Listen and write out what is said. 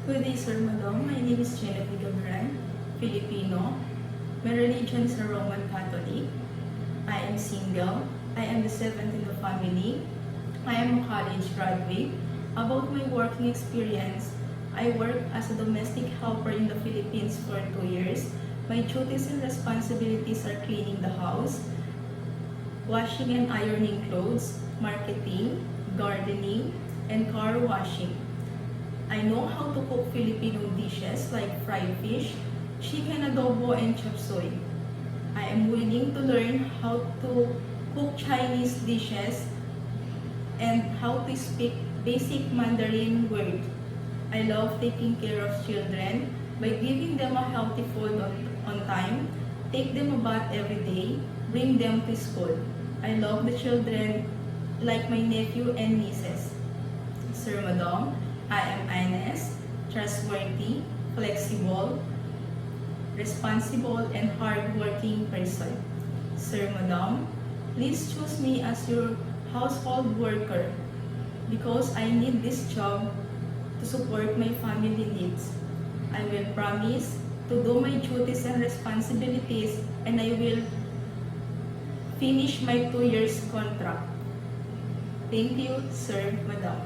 Good day, Sir Madam. My name is Janet Vigabaran, Filipino. My religion is a Roman Catholic. I am single. I am the seventh in the family. I am a college graduate. About my working experience, I worked as a domestic helper in the Philippines for 2 years. My duties and responsibilities are cleaning the house, washing and ironing clothes, marketing, gardening, and car washing. I know how to cook Filipino dishes like fried fish, chicken adobo, and chop suey. I am willing to learn how to cook Chinese dishes and how to speak basic Mandarin words. I love taking care of children by giving them a healthy food on time, take them a bath every day, bring them to school. I love the children like my nephew and nieces. Sir Madam, I am honest, trustworthy, flexible, responsible, and hardworking person. Sir Madam, please choose me as your household worker because I need this job to support my family needs. I will promise to do my duties and responsibilities, and I will finish my 2 years contract. Thank you, Sir Madam.